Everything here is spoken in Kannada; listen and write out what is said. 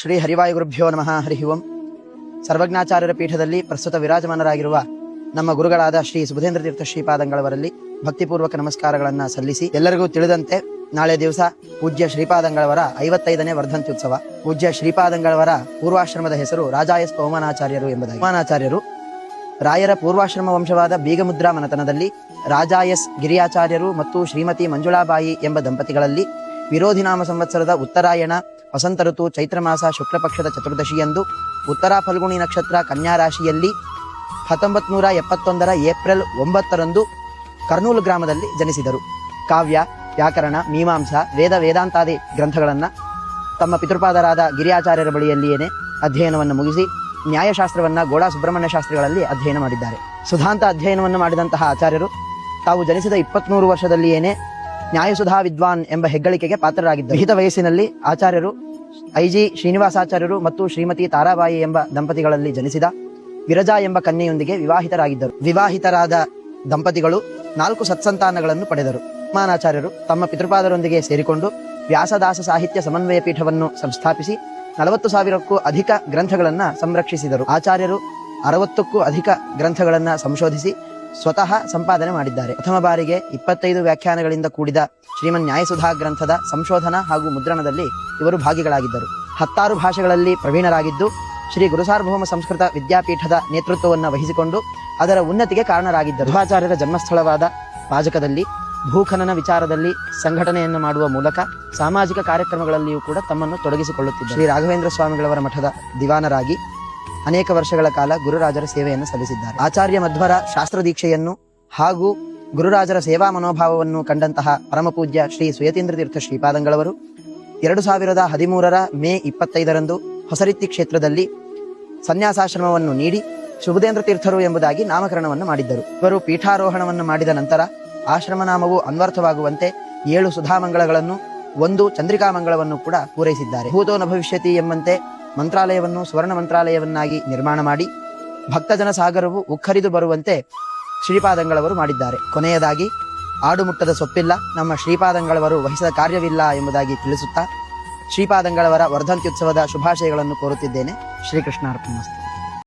ಶ್ರೀ ಹರಿವಾಯುಗುರುಭ್ಯೋ ನಮಃ. ಹರಿ ಓಂ. ಸರ್ವಜ್ಞಾಚಾರ್ಯರ ಪೀಠದಲ್ಲಿ ಪ್ರಸ್ತುತ ವಿರಾಜಮಾನರಾಗಿರುವ ನಮ್ಮ ಗುರುಗಳಾದ ಶ್ರೀ ಸುಬುಧೇಂದ್ರ ತೀರ್ಥ ಶ್ರೀಪಾದಂಗಳವರಲ್ಲಿ ಭಕ್ತಿಪೂರ್ವಕ ನಮಸ್ಕಾರಗಳನ್ನು ಸಲ್ಲಿಸಿ, ಎಲ್ಲರಿಗೂ ತಿಳಿದಂತೆ ನಾಳೆ ದಿವಸ ಪೂಜ್ಯ ಶ್ರೀಪಾದಂಗಳವರ 55ನೇ ವರ್ಧಂತ್ಯುತ್ಸವ. ಪೂಜ್ಯ ಶ್ರೀಪಾದಂಗಳವರ ಪೂರ್ವಾಶ್ರಮದ ಹೆಸರು ರಾಜಾಯಸ್ ಪವಮಾನಾಚಾರ್ಯರು ಎಂಬುದಾಗಿ. ಪವಮಾನಾಚಾರ್ಯರು ರಾಯರ ಪೂರ್ವಾಶ್ರಮ ವಂಶವಾದ ಬೀಗಮುದ್ರಾ ಮನತನದಲ್ಲಿ ರಾಜಾಯಸ್ ಗಿರಿಯಾಚಾರ್ಯರು ಮತ್ತು ಶ್ರೀಮತಿ ಮಂಜುಳಾಬಾಯಿ ಎಂಬ ದಂಪತಿಗಳಲ್ಲಿ ವಿರೋಧಿನಾಮ ಸಂವತ್ಸರದ ಉತ್ತರಾಯಣ ವಸಂತ ಋತು ಚೈತ್ರ ಮಾಸ ಶುಕ್ಲ ಪಕ್ಷದ ಚತುರ್ದಶಿಯಂದು ಉತ್ತರಾ ಫಲ್ಗುಣಿ ನಕ್ಷತ್ರ ಕನ್ಯಾ ರಾಶಿಯಲ್ಲಿ 1971 ಏಪ್ರಿಲ್ 9ರಂದು ಕರ್ನೂಲು ಗ್ರಾಮದಲ್ಲಿ ಜನಿಸಿದರು. ಕಾವ್ಯ, ವ್ಯಾಕರಣ, ಮೀಮಾಂಸಾ, ವೇದಾಂತಾದಿ ಗ್ರಂಥಗಳನ್ನು ತಮ್ಮ ಪಿತೃಪಾದರಾದ ಗಿರಿಯಾಚಾರ್ಯರ ಬಳಿಯಲ್ಲಿಯೇ ಅಧ್ಯಯನವನ್ನು ಮುಗಿಸಿ ನ್ಯಾಯಶಾಸ್ತ್ರವನ್ನು ಗೋಡಾ ಸುಬ್ರಹ್ಮಣ್ಯ ಶಾಸ್ತ್ರಿಗಳಲ್ಲಿ ಅಧ್ಯಯನ ಮಾಡಿದ್ದಾರೆ. ಸುಧಾಂತ ಅಧ್ಯಯನವನ್ನು ಮಾಡಿದಂತಹ ಆಚಾರ್ಯರು ತಾವು ಜನಿಸಿದ 23 ವರ್ಷದಲ್ಲಿಯೇನೆ ನ್ಯಾಯಸುಧಾ ವಿದ್ವಾನ್ ಎಂಬ ಹೆಗ್ಗಳಿಕೆಗೆ ಪಾತ್ರರಾಗಿದ್ದರು. ವಿಹಿತ ವಯಸ್ಸಿನಲ್ಲಿ ಆಚಾರ್ಯರು ಐಜಿ ಶ್ರೀನಿವಾಸಾಚಾರ್ಯರು ಮತ್ತು ಶ್ರೀಮತಿ ತಾರಾಬಾಯಿ ಎಂಬ ದಂಪತಿಗಳಲ್ಲಿ ಜನಿಸಿದ ವಿರಜಾ ಎಂಬ ಕನ್ಯೆಯೊಂದಿಗೆ ವಿವಾಹಿತರಾಗಿದ್ದರು. ವಿವಾಹಿತರಾದ ದಂಪತಿಗಳು 4 ಸತ್ಸಂತಾನಗಳನ್ನು ಪಡೆದರು. ಮಾನಾಚಾರ್ಯರು ತಮ್ಮ ಪಿತೃಪಾದರೊಂದಿಗೆ ಸೇರಿಕೊಂಡು ವ್ಯಾಸದಾಸ ಸಾಹಿತ್ಯ ಸಮನ್ವಯ ಪೀಠವನ್ನು ಸಂಸ್ಥಾಪಿಸಿ 40,000ಕ್ಕೂ ಅಧಿಕ ಗ್ರಂಥಗಳನ್ನು ಸಂರಕ್ಷಿಸಿದರು. ಆಚಾರ್ಯರು 60ಕ್ಕೂ ಅಧಿಕ ಗ್ರಂಥಗಳನ್ನು ಸಂಶೋಧಿಸಿ ಸ್ವತಃ ಸಂಪಾದನೆ ಮಾಡಿದ್ದಾರೆ. ಪ್ರಥಮ ಬಾರಿಗೆ 25 ವ್ಯಾಖ್ಯಾನಗಳಿಂದ ಕೂಡಿದ ಶ್ರೀಮನ್ ನ್ಯಾಯಸುಧಾ ಗ್ರಂಥದ ಸಂಶೋಧನಾ ಹಾಗೂ ಮುದ್ರಣದಲ್ಲಿ ಇವರು ಭಾಗಿಗಳಾಗಿದ್ದರು. 16 ಭಾಷೆಗಳಲ್ಲಿ ಪ್ರವೀಣರಾಗಿದ್ದು ಶ್ರೀ ಗುರುಸಾರ್ವಭೌಮ ಸಂಸ್ಕೃತ ವಿದ್ಯಾಪೀಠದ ನೇತೃತ್ವವನ್ನು ವಹಿಸಿಕೊಂಡು ಅದರ ಉನ್ನತಿಗೆ ಕಾರಣರಾಗಿದ್ದರು. ಮಧ್ವಾಚಾರ್ಯರ ಜನ್ಮಸ್ಥಳವಾದ ಪಾಜಕದಲ್ಲಿ ಭೂಖನನ ವಿಚಾರದಲ್ಲಿ ಸಂಘಟನೆಯನ್ನು ಮಾಡುವ ಮೂಲಕ ಸಾಮಾಜಿಕ ಕಾರ್ಯಕ್ರಮಗಳಲ್ಲಿಯೂ ಕೂಡ ತಮ್ಮನ್ನು ತೊಡಗಿಸಿಕೊಳ್ಳುತ್ತಿದ್ದರು. ಶ್ರೀ ರಾಘವೇಂದ್ರ ಸ್ವಾಮಿಗಳವರ ಮಠದ ದಿವಾನರಾಗಿ ಅನೇಕ ವರ್ಷಗಳ ಕಾಲ ಗುರುರಾಜರ ಸೇವೆಯನ್ನು ಸಲ್ಲಿಸಿದ್ದಾರೆ. ಆಚಾರ್ಯ ಮಧ್ವರ ಶಾಸ್ತ್ರ ದೀಕ್ಷೆಯನ್ನು ಹಾಗೂ ಗುರುರಾಜರ ಸೇವಾ ಮನೋಭಾವವನ್ನು ಕಂಡಂತಹ ಪರಮಪೂಜ್ಯ ಶ್ರೀ ಸುಯತೀಂದ್ರ ತೀರ್ಥ ಶ್ರೀಪಾದಂಗಳವರು 2013 ಮೇ 25ರಂದು ಹೊಸರಿತ್ತಿ ಕ್ಷೇತ್ರದಲ್ಲಿ ಸನ್ಯಾಸಾಶ್ರಮವನ್ನು ನೀಡಿ ಸುಬುಧೇಂದ್ರ ತೀರ್ಥರು ಎಂಬುದಾಗಿ ನಾಮಕರಣವನ್ನು ಮಾಡಿದ್ದರು. ಇವರು ಪೀಠಾರೋಹಣವನ್ನು ಮಾಡಿದ ನಂತರ ಆಶ್ರಮ ನಾಮವು ಅನ್ವರ್ಥವಾಗುವಂತೆ 7 ಸುಧಾಮಂಗಳಗಳನ್ನು 1 ಚಂದ್ರಿಕಾಮಂಗಳವನ್ನು ಕೂಡ ಪೂರೈಸಿದ್ದಾರೆ. ಭೂತೋ ನ ಭವಿಷ್ಯತಿ ಎಂಬಂತೆ ಮಂತ್ರಾಲಯವನ್ನು ಸುವರ್ಣ ಮಂತ್ರಾಲಯವನ್ನಾಗಿ ನಿರ್ಮಾಣ ಮಾಡಿ ಭಕ್ತಜನ ಸಾಗರವು ಉಕ್ಕರಿದು ಬರುವಂತೆ ಶ್ರೀಪಾದಂಗಳವರು ಮಾಡಿದ್ದಾರೆ. ಕೊನೆಯದಾಗಿ ಆಡುಮುಟ್ಟದ ಸೊಪ್ಪಿಲ್ಲ, ನಮ್ಮ ಶ್ರೀಪಾದಂಗಳವರು ವಹಿಸಿದ ಕಾರ್ಯವಿಲ್ಲ ಎಂಬುದಾಗಿ ತಿಳಿಸುತ್ತಾ ಶ್ರೀಪಾದಂಗಳವರ ವರ್ಧಂತ್ಯುತ್ಸವದ ಶುಭಾಶಯಗಳನ್ನು ಕೋರುತ್ತಿದ್ದೇನೆ. ಶ್ರೀಕೃಷ್ಣಾರ್ಪಣಮಸ್ತು.